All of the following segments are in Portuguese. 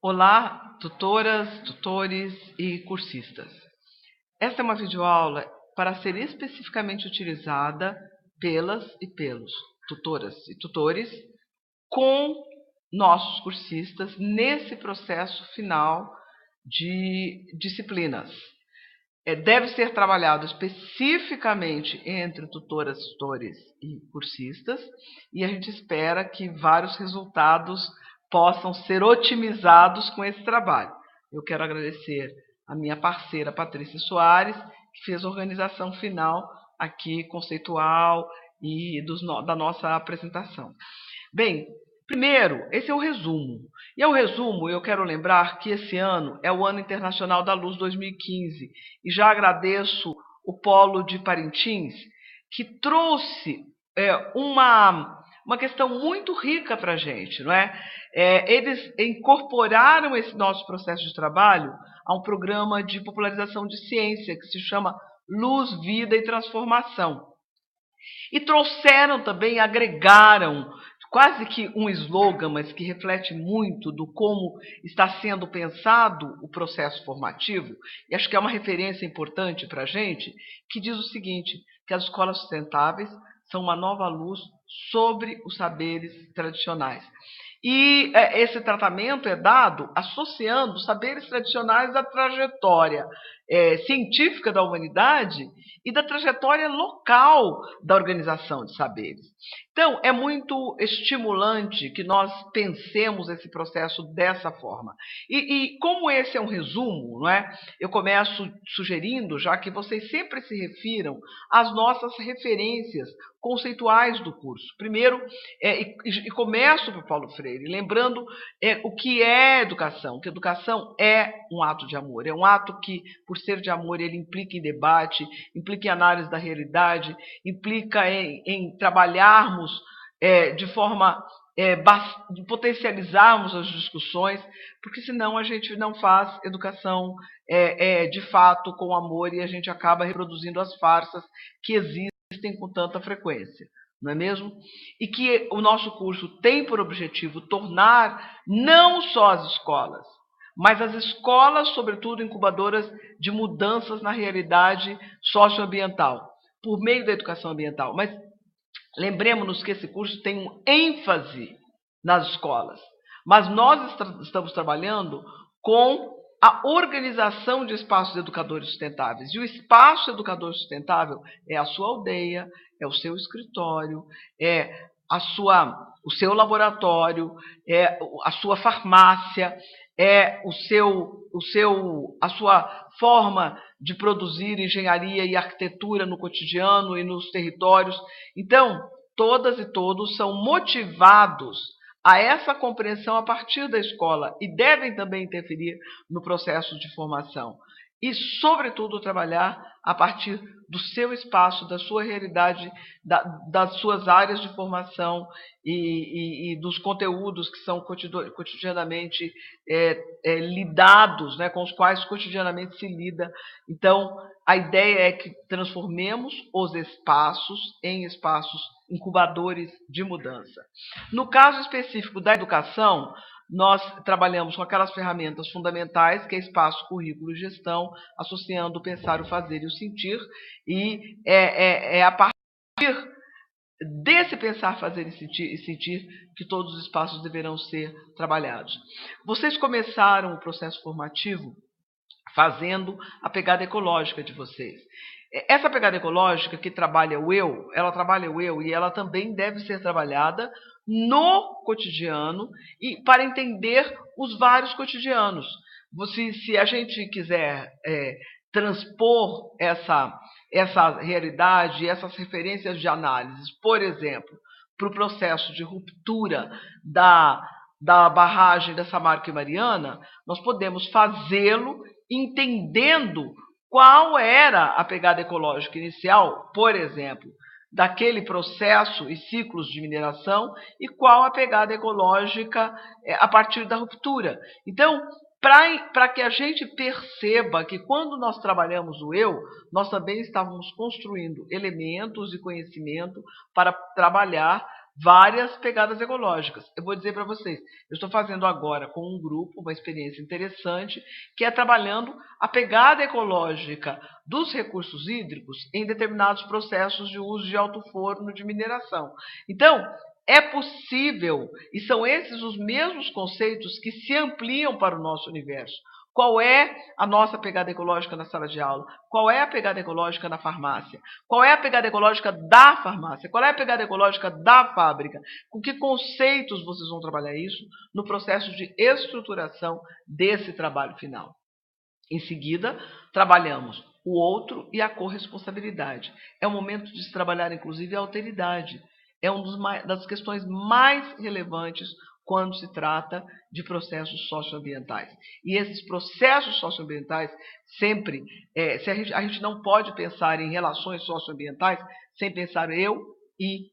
Olá, tutoras, tutores e cursistas. Esta é uma videoaula para ser especificamente utilizada pelas e pelos tutoras e tutores com nossos cursistas nesse processo final de disciplinas. Deve ser trabalhado especificamente entre tutoras, tutores e cursistas, e a gente espera que vários resultados possam ser otimizados com esse trabalho. Eu quero agradecer a minha parceira Patrícia Soares, que fez a organização final aqui, conceitual e da nossa apresentação. Bem, primeiro, esse é o resumo. E ao resumo, eu quero lembrar que esse ano é o Ano Internacional da Luz 2015. E já agradeço o Polo de Parintins, que trouxe uma questão muito rica para a gente, não é? Eles incorporaram esse nosso processo de trabalho a um programa de popularização de ciência que se chama Luz, Vida e Transformação. E trouxeram também, agregaram quase que um slogan, mas que reflete muito do como está sendo pensado o processo formativo, e acho que é uma referência importante para a gente, que diz o seguinte, que as escolas sustentáveis são uma nova luz sobre os saberes tradicionais. E esse tratamento é dado associando os saberes tradicionais à trajetória científica da humanidade e da trajetória local da organização de saberes. Então, é muito estimulante que nós pensemos esse processo dessa forma. E como esse é um resumo, não é? Eu começo sugerindo, já que vocês sempre se refiram às nossas referências conceituais do curso. Primeiro, começo por Paulo Freire, lembrando o que é educação, que educação é um ato de amor, é um ato que, por ser de amor, ele implica em debate, implica em análise da realidade, implica em trabalharmos de forma de potencializarmos as discussões, porque senão a gente não faz educação de fato com amor e a gente acaba reproduzindo as farsas que existem com tanta frequência, não é mesmo? E que o nosso curso tem por objetivo tornar não só as escolas, mas as escolas, sobretudo, incubadoras de mudanças na realidade socioambiental, por meio da educação ambiental. Mas lembremos-nos que esse curso tem um ênfase nas escolas, mas nós estamos trabalhando com a organização de espaços educadores sustentáveis. E o espaço educador sustentável é a sua aldeia, é o seu escritório, é o seu laboratório, é a sua farmácia, é a sua forma de produzir engenharia e arquitetura no cotidiano e nos territórios. Então, todas e todos são motivados a essa compreensão a partir da escola e devem também interferir no processo de formação. E, sobretudo, trabalhar a partir do seu espaço, da sua realidade, das suas áreas de formação e dos conteúdos que são cotidianamente lidados, né, com os quais cotidianamente se lida. Então, a ideia é que transformemos os espaços em espaços incubadores de mudança. No caso específico da educação, nós trabalhamos com aquelas ferramentas fundamentais, que é espaço, currículo e gestão, associando o pensar, o fazer e o sentir, e é a partir desse pensar, fazer e sentir que todos os espaços deverão ser trabalhados. Vocês começaram o processo formativo fazendo a pegada ecológica de vocês. Essa pegada ecológica que trabalha o eu, ela trabalha o eu e ela também deve ser trabalhada no cotidiano e para entender os vários cotidianos. Se a gente quiser transpor essa realidade, essas referências de análise, por exemplo, para o processo de ruptura da barragem da Samarco e Mariana, nós podemos fazê-lo entendendo qual era a pegada ecológica inicial, por exemplo, daquele processo e ciclos de mineração e qual a pegada ecológica a partir da ruptura. Então, para que a gente perceba que quando nós trabalhamos o eu, nós também estávamos construindo elementos e conhecimento para trabalhar várias pegadas ecológicas. Eu vou dizer para vocês, eu estou fazendo agora com um grupo, uma experiência interessante, que é trabalhando a pegada ecológica dos recursos hídricos em determinados processos de uso de alto forno de mineração. Então, é possível, e são esses os mesmos conceitos que se ampliam para o nosso universo. Qual é a nossa pegada ecológica na sala de aula? Qual é a pegada ecológica na farmácia? Qual é a pegada ecológica da farmácia? Qual é a pegada ecológica da fábrica? Com que conceitos vocês vão trabalhar isso no processo de estruturação desse trabalho final? Em seguida, trabalhamos o outro e a corresponsabilidade. É o momento de se trabalhar, inclusive, a alteridade. É uma das questões mais relevantes quando se trata de processos socioambientais. E esses processos socioambientais sempre, a gente não pode pensar em relações socioambientais sem pensar eu e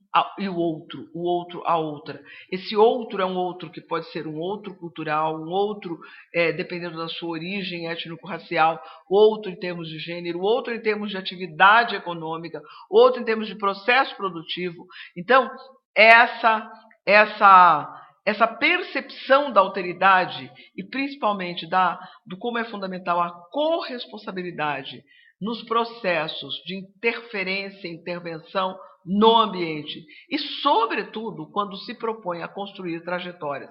o outro, a outra. Esse outro é um outro que pode ser um outro cultural, um outro dependendo da sua origem étnico-racial, outro em termos de gênero, outro em termos de atividade econômica, outro em termos de processo produtivo. Então, essa percepção da alteridade e principalmente do como é fundamental a corresponsabilidade nos processos de interferência e intervenção no ambiente e, sobretudo, quando se propõe a construir trajetórias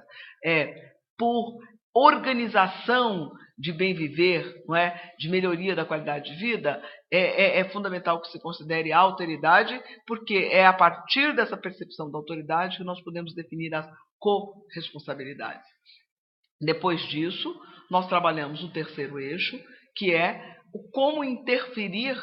por organização de bem viver, não é? De melhoria da qualidade de vida, é fundamental que se considere a alteridade, porque é a partir dessa percepção da autoridade que nós podemos definir as corresponsabilidades. Depois disso, nós trabalhamos o terceiro eixo, que é o como interferir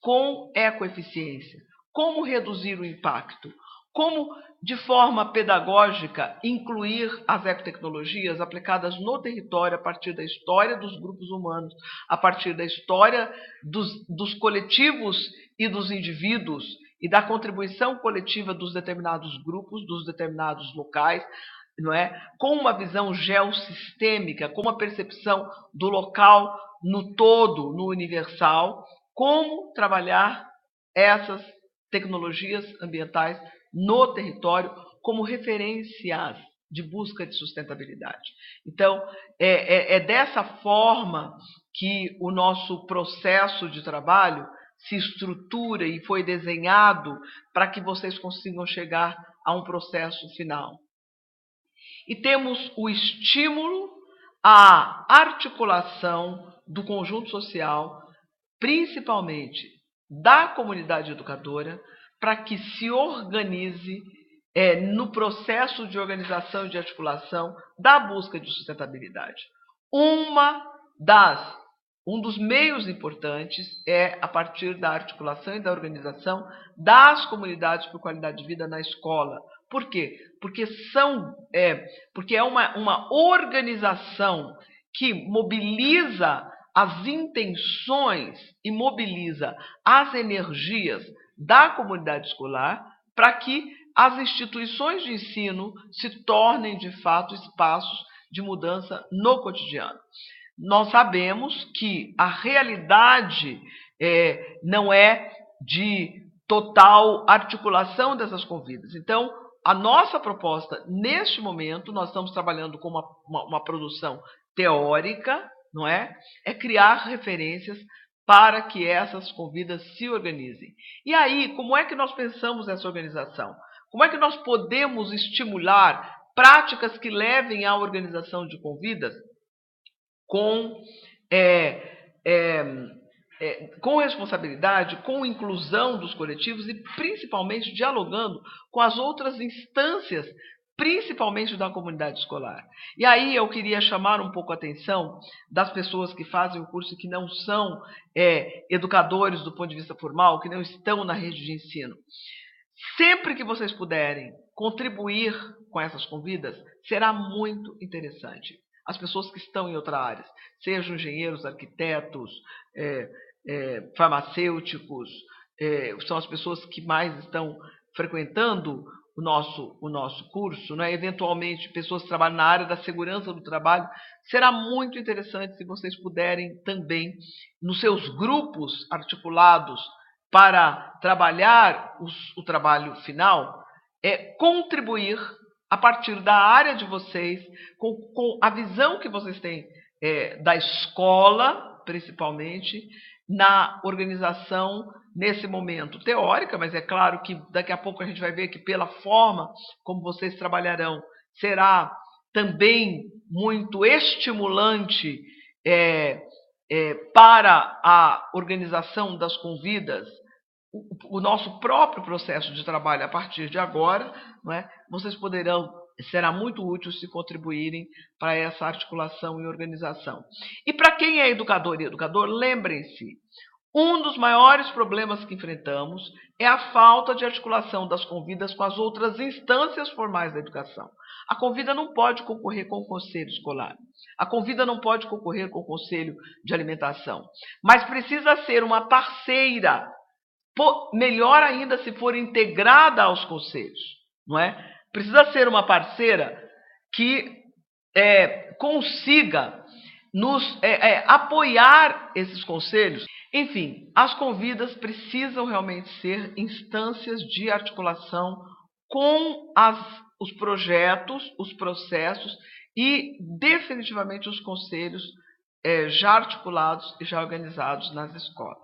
com ecoeficiência, como reduzir o impacto, como, de forma pedagógica, incluir as ecotecnologias aplicadas no território a partir da história dos grupos humanos, a partir da história dos coletivos e dos indivíduos e da contribuição coletiva dos determinados grupos, dos determinados locais, não é? Com uma visão geossistêmica, com uma percepção do local no todo, no universal, como trabalhar essas tecnologias ambientais no território como referências de busca de sustentabilidade. Então, é dessa forma que o nosso processo de trabalho se estrutura e foi desenhado para que vocês consigam chegar a um processo final. E temos o estímulo à articulação do conjunto social, principalmente da comunidade educadora, para que se organize no processo de organização e de articulação da busca de sustentabilidade. Um dos meios importantes é a partir da articulação e da organização das comunidades por qualidade de vida na escola. Por quê? Porque é uma organização que mobiliza as intenções e mobiliza as energias da comunidade escolar para que as instituições de ensino se tornem, de fato, espaços de mudança no cotidiano. Nós sabemos que a realidade não é de total articulação dessas convidas. Então, a nossa proposta, neste momento, nós estamos trabalhando com uma produção teórica, não é? É criar referências para que essas convidas se organizem. E aí, como é que nós pensamos essa organização? Como é que nós podemos estimular práticas que levem à organização de convidas com responsabilidade, com inclusão dos coletivos e principalmente dialogando com as outras instâncias, principalmente da comunidade escolar. E aí eu queria chamar um pouco a atenção das pessoas que fazem o curso e que não são educadores do ponto de vista formal, que não estão na rede de ensino. Sempre que vocês puderem contribuir com essas convidas, será muito interessante. As pessoas que estão em outras áreas, sejam engenheiros, arquitetos, farmacêuticos, são as pessoas que mais estão frequentando o nosso curso, né? Eventualmente pessoas que trabalham na área da segurança do trabalho. Será muito interessante se vocês puderem também, nos seus grupos articulados para trabalhar o trabalho final, contribuir a partir da área de vocês, com a visão que vocês têm da escola, principalmente, na organização nesse momento teórica, mas é claro que daqui a pouco a gente vai ver que pela forma como vocês trabalharão, será também muito estimulante para a organização das convidas, o nosso próprio processo de trabalho a partir de agora, não é? Vocês será muito útil se contribuírem para essa articulação e organização. E para quem é educador e educador, lembrem-se, um dos maiores problemas que enfrentamos é a falta de articulação das convidas com as outras instâncias formais da educação. A convida não pode concorrer com o conselho escolar. A convida não pode concorrer com o conselho de alimentação. Mas precisa ser uma parceira, melhor ainda se for integrada aos conselhos, não é? Precisa ser uma parceira que consiga nos apoiar esses conselhos. Enfim, as convidas precisam realmente ser instâncias de articulação com os projetos, os processos e definitivamente os conselhos já articulados e já organizados nas escolas.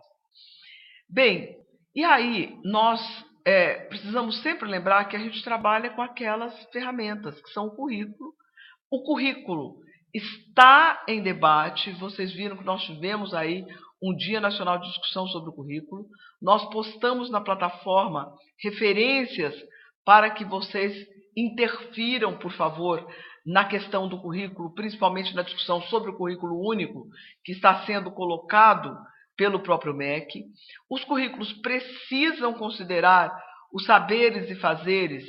Bem, e aí nós precisamos sempre lembrar que a gente trabalha com aquelas ferramentas que são o currículo. O currículo está em debate, vocês viram que nós tivemos aí um Dia Nacional de Discussão sobre o Currículo. Nós postamos na plataforma referências para que vocês interfiram, por favor, na questão do currículo, principalmente na discussão sobre o currículo único, que está sendo colocado pelo próprio MEC. Os currículos precisam considerar os saberes e fazeres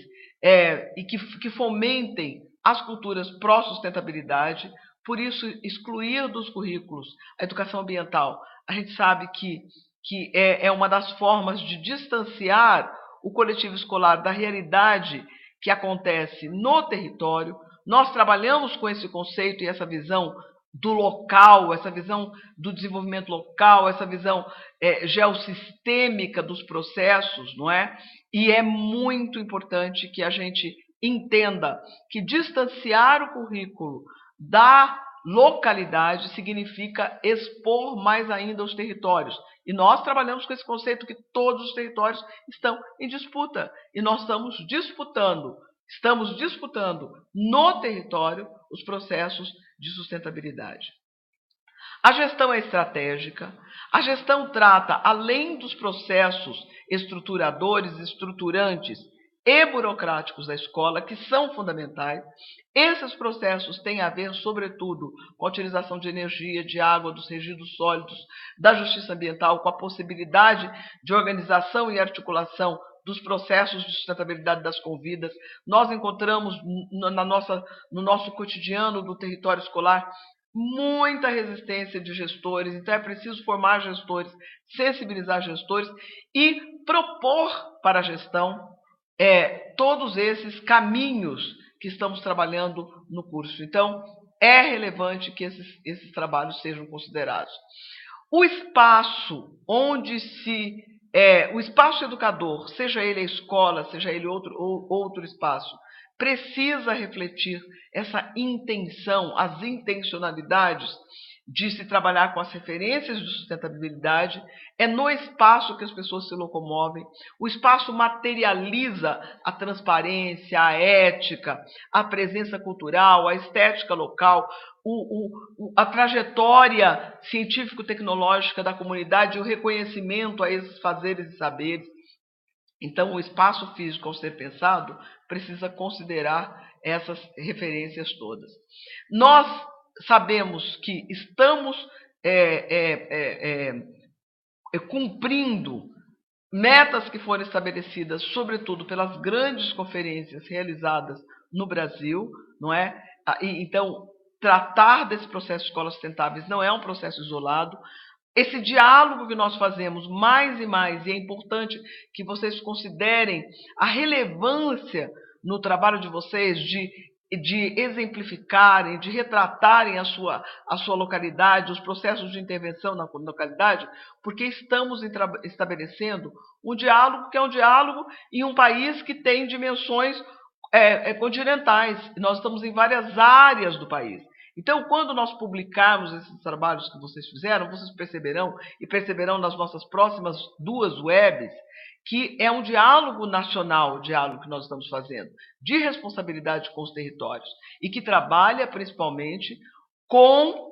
e que fomentem as culturas pró-sustentabilidade. Por isso, excluir dos currículos a educação ambiental, a gente sabe que é uma das formas de distanciar o coletivo escolar da realidade que acontece no território. Nós trabalhamos com esse conceito e essa visão do local, essa visão do desenvolvimento local, essa visão geossistêmica dos processos, não é? E é muito importante que a gente entenda que distanciar o currículo da localidade significa expor mais ainda os territórios. E nós trabalhamos com esse conceito que todos os territórios estão em disputa. E nós estamos disputando no território os processos de sustentabilidade. A gestão é estratégica, a gestão trata, além dos processos estruturadores, estruturantes e burocráticos da escola, que são fundamentais. Esses processos têm a ver, sobretudo, com a utilização de energia, de água, dos resíduos sólidos, da justiça ambiental, com a possibilidade de organização e articulação dos processos de sustentabilidade das convidas. Nós encontramos no nosso cotidiano do território escolar muita resistência de gestores, então é preciso formar gestores, sensibilizar gestores e propor para a gestão todos esses caminhos que estamos trabalhando no curso. Então, é relevante que esses trabalhos sejam considerados. O espaço onde o espaço educador, seja ele a escola, seja ele outro espaço, precisa refletir essa intenção, as intencionalidades de se trabalhar com as referências de sustentabilidade. É no espaço que as pessoas se locomovem. O espaço materializa a transparência, a ética, a presença cultural, a estética local, a trajetória científico-tecnológica da comunidade e o reconhecimento a esses fazeres e saberes. Então, o espaço físico, ao ser pensado, precisa considerar essas referências todas. Nós sabemos que estamos cumprindo metas que foram estabelecidas, sobretudo pelas grandes conferências realizadas no Brasil, não é? Então, tratar desse processo de escolas sustentáveis não é um processo isolado. Esse diálogo que nós fazemos mais e mais, e é importante que vocês considerem a relevância no trabalho de vocês de de exemplificarem, de retratarem a sua localidade, os processos de intervenção na localidade, porque estamos estabelecendo um diálogo que é um diálogo em um país que tem dimensões continentais. Nós estamos em várias áreas do país. Então, quando nós publicarmos esses trabalhos que vocês fizeram, vocês perceberão, e perceberão nas nossas próximas 2 webs, que é um diálogo nacional, o diálogo que nós estamos fazendo, de responsabilidade com os territórios, e que trabalha principalmente com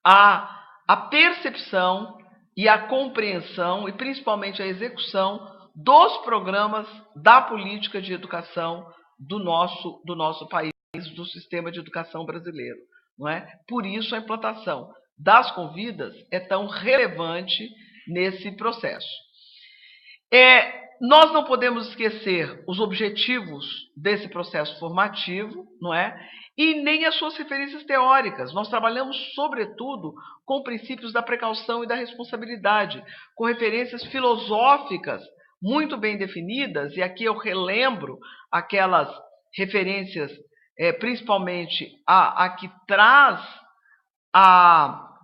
a percepção e a compreensão, e principalmente a execução dos programas da política de educação do nosso país, do sistema de educação brasileiro. Não é? Por isso a implantação das convidas é tão relevante nesse processo. Nós não podemos esquecer os objetivos desse processo formativo, não é? E nem as suas referências teóricas. Nós trabalhamos, sobretudo, com princípios da precaução e da responsabilidade, com referências filosóficas muito bem definidas, e aqui eu relembro aquelas referências, principalmente a que traz,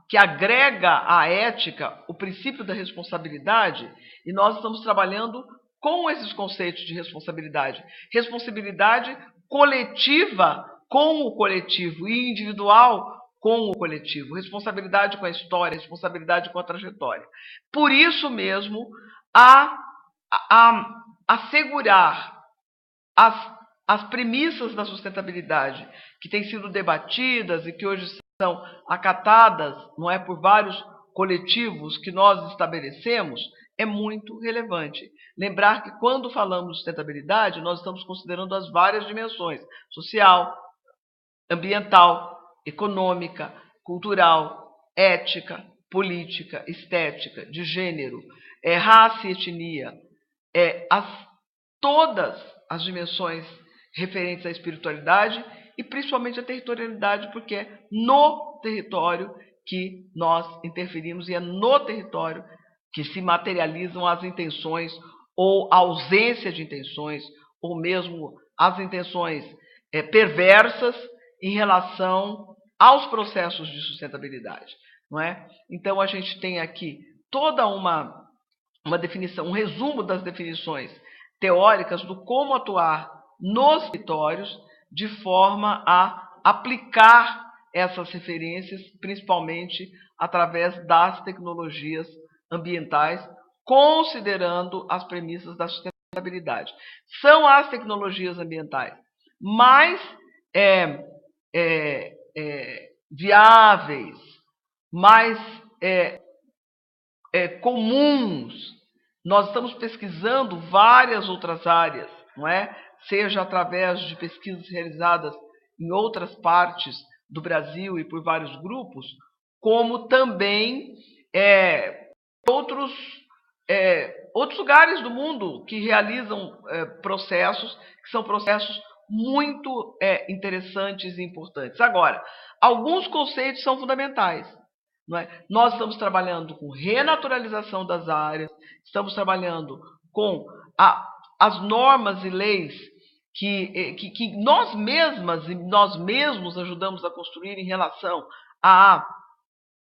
que agrega à ética o princípio da responsabilidade, e nós estamos trabalhando com esses conceitos de responsabilidade. Responsabilidade coletiva com o coletivo e individual com o coletivo. Responsabilidade com a história, responsabilidade com a trajetória. Por isso mesmo, assegurar as premissas da sustentabilidade que têm sido debatidas e que hoje são acatadas, não é, por vários coletivos que nós estabelecemos, é muito relevante. Lembrar que quando falamos de sustentabilidade, nós estamos considerando as várias dimensões: social, ambiental, econômica, cultural, ética, política, estética, de gênero, raça e etnia, todas as dimensões referentes à espiritualidade e principalmente à territorialidade, porque é no território que nós interferimos e é no território que se materializam as intenções ou a ausência de intenções, ou mesmo as intenções perversas em relação aos processos de sustentabilidade, não é? Então, a gente tem aqui toda uma definição, um resumo das definições teóricas do como atuar nos territórios de forma a aplicar essas referências, principalmente através das tecnologias ambientais, considerando as premissas da sustentabilidade. São as tecnologias ambientais mais viáveis, mais comuns. Nós estamos pesquisando várias outras áreas, não é? Seja através de pesquisas realizadas em outras partes do Brasil e por vários grupos, como também outros lugares do mundo que realizam processos que são processos muito interessantes e importantes. Agora, alguns conceitos são fundamentais. Não é? Nós estamos trabalhando com renaturalização das áreas, estamos trabalhando com as normas e leis que nós mesmas e nós mesmos ajudamos a construir em relação a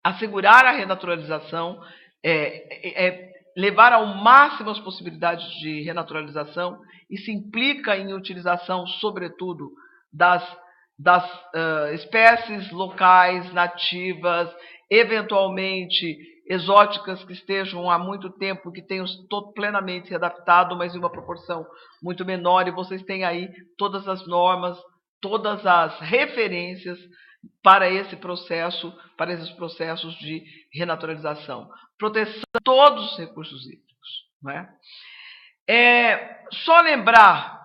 assegurar a renaturalização, levar ao máximo as possibilidades de renaturalização. Isso implica em utilização, sobretudo, das espécies locais, nativas, eventualmente exóticas que estejam há muito tempo, que tenham plenamente se adaptado, mas em uma proporção muito menor, e vocês têm aí todas as normas, todas as referências para esse processo, para esses processos de renaturalização. Proteção de todos os recursos hídricos. Não é? Só lembrar,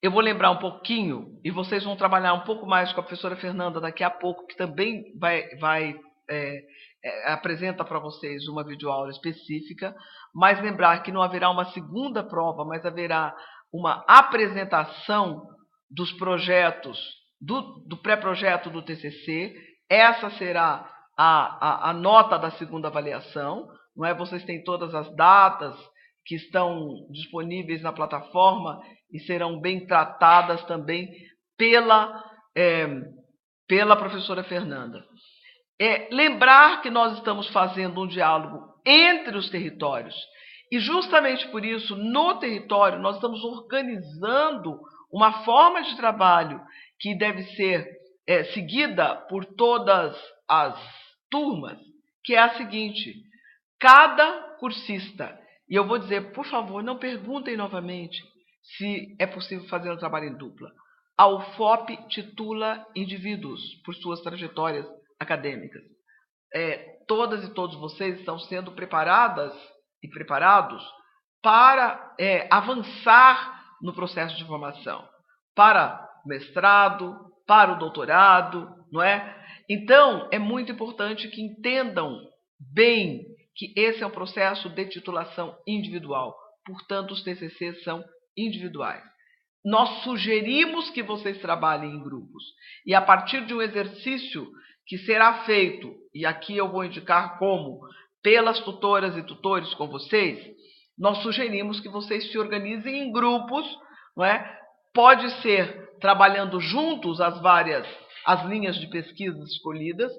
eu vou lembrar um pouquinho, e vocês vão trabalhar um pouco mais com a professora Fernanda daqui a pouco, que também apresenta para vocês uma videoaula específica, mas lembrar que não haverá uma segunda prova, mas haverá uma apresentação dos projetos, do pré-projeto do TCC. Essa será a nota da segunda avaliação, não é? Vocês têm todas as datas que estão disponíveis na plataforma e serão bem tratadas também pela professora Fernanda. Lembrar que nós estamos fazendo um diálogo entre os territórios e justamente por isso, no território, nós estamos organizando uma forma de trabalho que deve ser seguida por todas as turmas, que é a seguinte: cada cursista, e eu vou dizer, por favor, não perguntem novamente se é possível fazer um trabalho em dupla. A UFOP titula indivíduos por suas trajetórias acadêmicas. Todas e todos vocês estão sendo preparadas e preparados para avançar no processo de formação, para o mestrado, para o doutorado, não é? Então, é muito importante que entendam bem que esse é um processo de titulação individual, portanto, os TCCs são individuais. Nós sugerimos que vocês trabalhem em grupos, e a partir de um exercício que será feito, e aqui eu vou indicar como, pelas tutoras e tutores com vocês, nós sugerimos que vocês se organizem em grupos, não é? Pode ser trabalhando juntos as linhas de pesquisa escolhidas,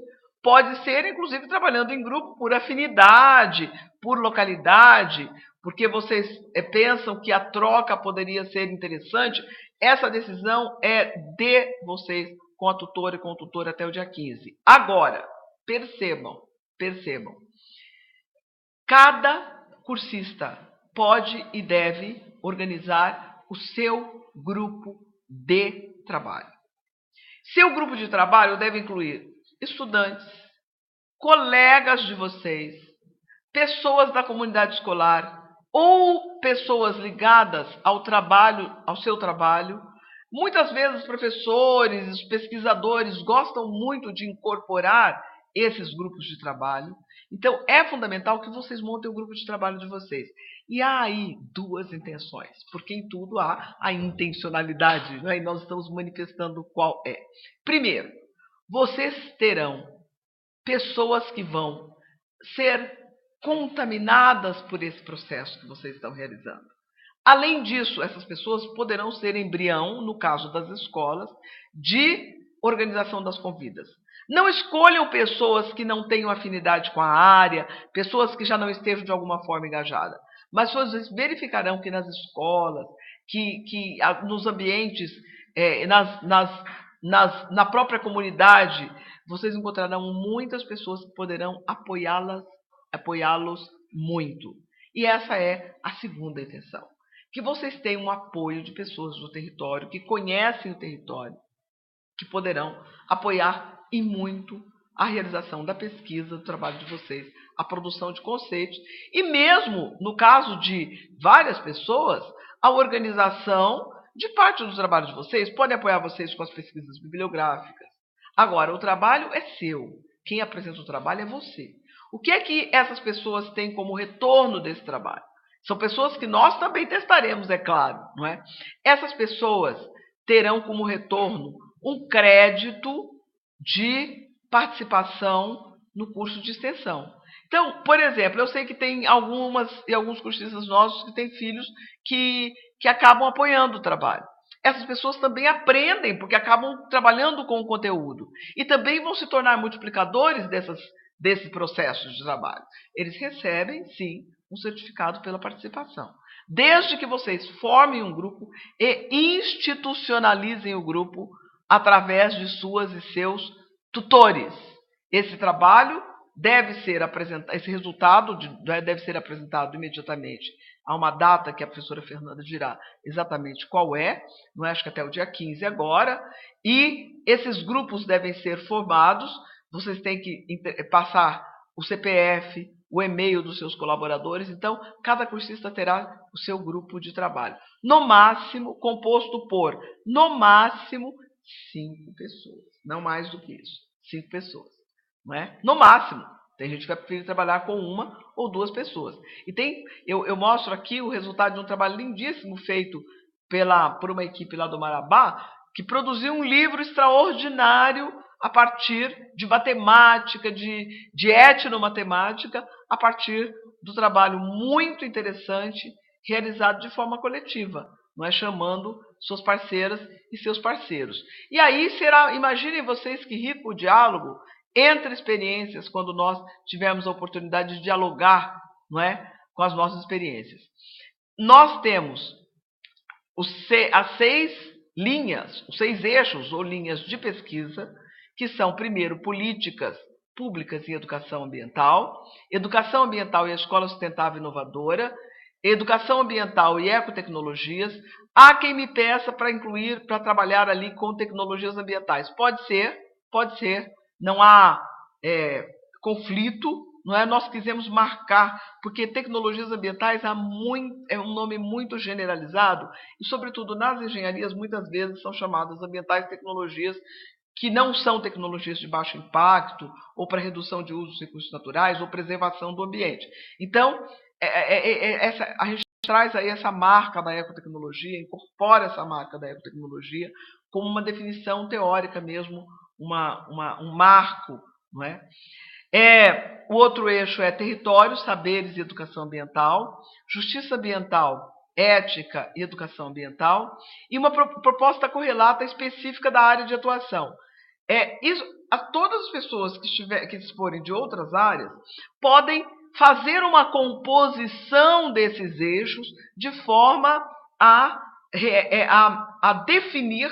pode ser, inclusive, trabalhando em grupo por afinidade, por localidade, porque vocês pensam que a troca poderia ser interessante. Essa decisão é de vocês com a tutora e com o tutor até o dia 15. Agora, percebam, cada cursista pode e deve organizar o seu grupo de trabalho. Seu grupo de trabalho deve incluir estudantes, colegas de vocês, pessoas da comunidade escolar ou pessoas ligadas ao seu trabalho. Muitas vezes os professores, os pesquisadores gostam muito de incorporar esses grupos de trabalho. Então, é fundamental que vocês montem o grupo de trabalho de vocês. E há aí duas intenções, porque em tudo há a intencionalidade, né? E nós estamos manifestando qual é. Primeiro, vocês terão pessoas que vão ser contaminadas por esse processo que vocês estão realizando. Além disso, essas pessoas poderão ser embrião, no caso das escolas, de organização das convidas. Não escolham pessoas que não tenham afinidade com a área, pessoas que já não estejam de alguma forma engajadas, mas vocês verificarão que nas escolas, que nos ambientes, na própria comunidade, vocês encontrarão muitas pessoas que poderão apoiá-los muito. E essa é a segunda intenção. Que vocês tenham um apoio de pessoas do território, que conhecem o território, que poderão apoiar e muito a realização da pesquisa, do trabalho de vocês, a produção de conceitos e mesmo, no caso de várias pessoas, a organização de parte do trabalho de vocês. Podem apoiar vocês com as pesquisas bibliográficas. Agora, o trabalho é seu. Quem apresenta o trabalho é você. O que é que essas pessoas têm como retorno desse trabalho? São pessoas que nós também testaremos, é claro, não é? Essas pessoas terão como retorno um crédito de participação no curso de extensão. Então, por exemplo, eu sei que tem alguns cursistas nossos que têm filhos que acabam apoiando o trabalho. Essas pessoas também aprendem, porque acabam trabalhando com o conteúdo. E também vão se tornar multiplicadores desse processo de trabalho. Eles recebem, sim, um certificado pela participação. Desde que vocês formem um grupo e institucionalizem o grupo através de suas e seus tutores. Esse trabalho deve ser apresentado, esse resultado deve ser apresentado imediatamente. Há uma data que a professora Fernanda dirá exatamente qual é, não é? Acho que até o dia 15 agora, e esses grupos devem ser formados. Vocês têm que passar o CPF, o e-mail dos seus colaboradores. Então, cada cursista terá o seu grupo de trabalho. No máximo, composto por, no máximo, 5 pessoas. Não mais do que isso. 5 pessoas. Não é? No máximo. Tem gente que vai preferir trabalhar com 1 ou 2 pessoas. E eu mostro aqui o resultado de um trabalho lindíssimo feito por uma equipe lá do Marabá, que produziu um livro extraordinário a partir de matemática, de etnomatemática, a partir do trabalho muito interessante realizado de forma coletiva, não é? Chamando suas parceiras e seus parceiros. E aí será, imaginem vocês que rico o diálogo entre experiências quando nós tivermos a oportunidade de dialogar, não é, com as nossas experiências. Nós temos as 6 linhas, os 6 eixos ou linhas de pesquisa, que são, primeiro, políticas públicas em educação ambiental e a escola sustentável e inovadora, educação ambiental e ecotecnologias. Há quem me peça para incluir, para trabalhar ali com tecnologias ambientais. Pode ser, não há conflito, não é? Nós quisemos marcar, porque tecnologias ambientais é um nome muito generalizado, e sobretudo nas engenharias muitas vezes são chamadas ambientais tecnologias que não são tecnologias de baixo impacto, ou para redução de uso dos recursos naturais, ou preservação do ambiente. Então, a gente traz aí essa marca da ecotecnologia, incorpora essa marca da ecotecnologia como uma definição teórica mesmo, um marco, não é? O outro eixo é territórios, saberes e educação ambiental, justiça ambiental, ética e educação ambiental, e uma proposta correlata específica da área de atuação. Todas as pessoas que disporem de outras áreas podem fazer uma composição desses eixos de forma a definir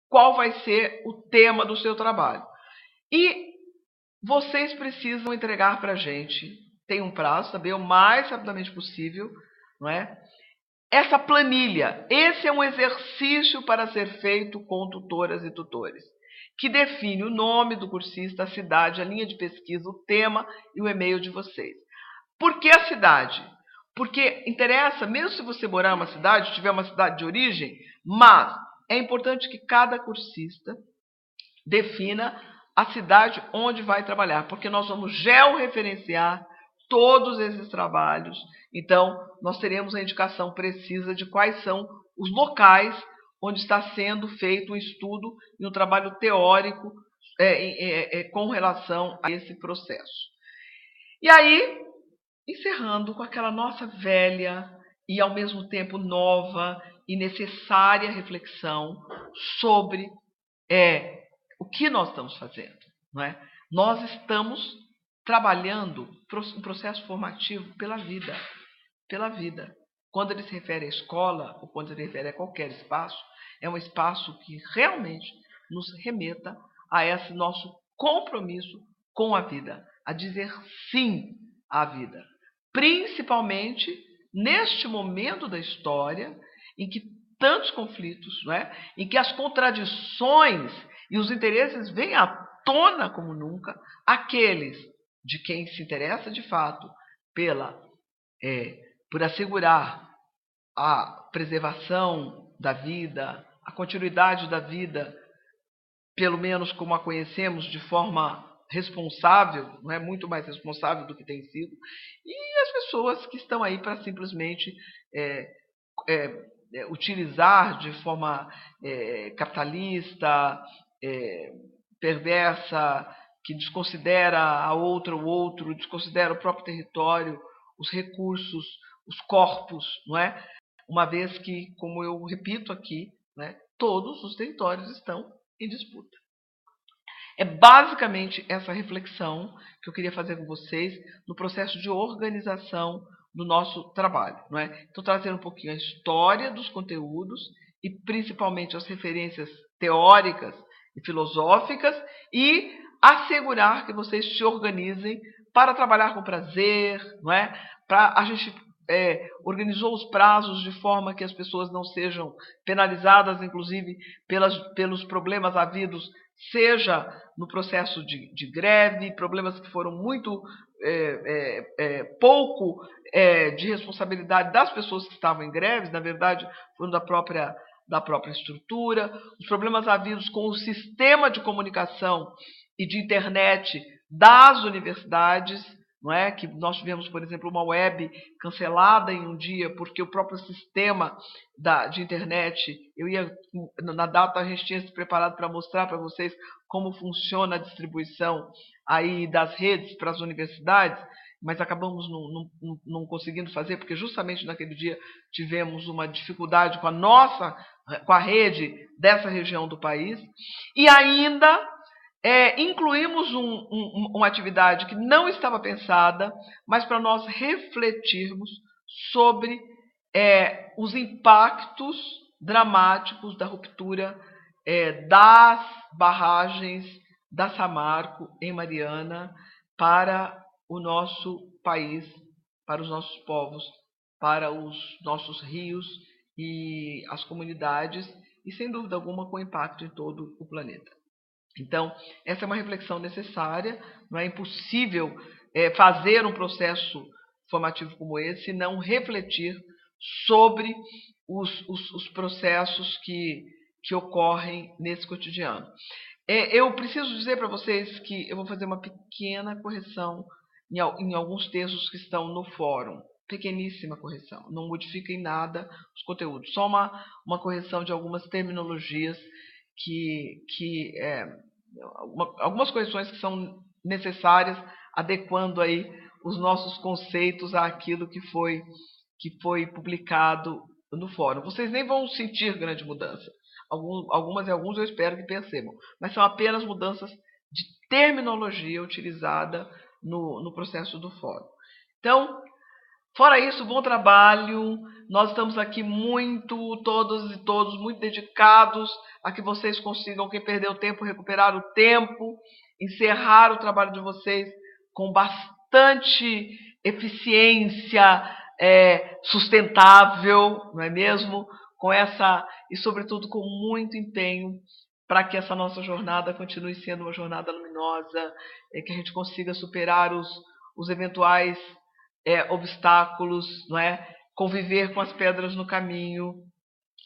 qual vai ser o tema do seu trabalho. E vocês precisam entregar para a gente, tem um prazo também, o mais rapidamente possível, não é? Essa planilha. Esse é um exercício para ser feito com tutoras e tutores, que define o nome do cursista, a cidade, a linha de pesquisa, o tema e o e-mail de vocês. Por que a cidade? Porque interessa, mesmo se você morar em uma cidade, tiver uma cidade de origem, mas é importante que cada cursista defina a cidade onde vai trabalhar, porque nós vamos georreferenciar todos esses trabalhos. Então, nós teremos a indicação precisa de quais são os locais onde está sendo feito um estudo e um trabalho teórico com relação a esse processo. E aí, encerrando com aquela nossa velha e ao mesmo tempo nova e necessária reflexão sobre o que nós estamos fazendo, não é? Nós estamos trabalhando um processo formativo pela vida. Quando ele se refere à escola, ou quando ele se refere a qualquer espaço, é um espaço que realmente nos remeta a esse nosso compromisso com a vida, a dizer sim à vida. Principalmente neste momento da história em que tantos conflitos, não é? Em que as contradições e os interesses vêm à tona como nunca, aqueles de quem se interessa de fato por assegurar a preservação da vida, a continuidade da vida, pelo menos como a conhecemos, de forma responsável, não é muito mais responsável do que tem sido, e as pessoas que estão aí para simplesmente utilizar de forma capitalista, perversa, que desconsidera a outra, o outro, desconsidera o próprio território, os recursos, os corpos, não é? Uma vez que, como eu repito aqui, né, todos os territórios estão em disputa. É basicamente essa reflexão que eu queria fazer com vocês no processo de organização do nosso trabalho, não é? Estou trazendo um pouquinho a história dos conteúdos e principalmente as referências teóricas e filosóficas e assegurar que vocês se organizem para trabalhar com prazer, não é? A gente organizou os prazos de forma que as pessoas não sejam penalizadas, inclusive pelos problemas havidos, seja no processo de greve, problemas que foram muito pouco de responsabilidade das pessoas que estavam em greves, na verdade, foram da própria estrutura, os problemas havidos com o sistema de comunicação e de internet das universidades, não é? Que nós tivemos, por exemplo, uma web cancelada em um dia porque o próprio sistema de internet, na data a gente tinha se preparado para mostrar para vocês como funciona a distribuição aí das redes para as universidades, mas acabamos não conseguindo fazer, porque justamente naquele dia tivemos uma dificuldade com a nossa com a rede dessa região do país, e ainda incluímos uma atividade que não estava pensada, mas para nós refletirmos sobre os impactos dramáticos da ruptura das barragens da Samarco em Mariana para o nosso país, para os nossos povos, para os nossos rios e as comunidades, e sem dúvida alguma com impacto em todo o planeta. Então, essa é uma reflexão necessária. Não é impossível fazer um processo formativo como esse se não refletir sobre os processos que ocorrem nesse cotidiano. Eu preciso dizer para vocês que eu vou fazer uma pequena correção em alguns textos que estão no fórum. Pequeníssima correção, não modifica em nada os conteúdos, só uma correção de algumas terminologias algumas correções que são necessárias, adequando aí os nossos conceitos àquilo que foi publicado no fórum. Vocês nem vão sentir grande mudança. Algumas e alguns eu espero que percebam, mas são apenas mudanças de terminologia utilizada no processo do fórum. Então, fora isso, bom trabalho. Nós estamos aqui todos e todos, muito dedicados a que vocês consigam, quem perdeu tempo, recuperar o tempo, encerrar o trabalho de vocês com bastante eficiência sustentável, não é mesmo? E sobretudo com muito empenho para que essa nossa jornada continue sendo uma jornada luminosa, que a gente consiga superar os eventuais obstáculos, não é? Conviver com as pedras no caminho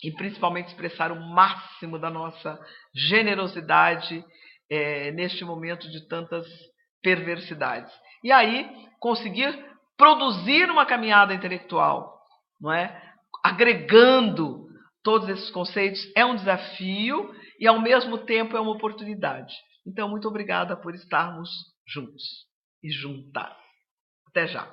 e principalmente expressar o máximo da nossa generosidade neste momento de tantas perversidades. E aí conseguir produzir uma caminhada intelectual, não é? Agregando todos esses conceitos é um desafio e ao mesmo tempo é uma oportunidade. Então, muito obrigada por estarmos juntos e juntas. Até já.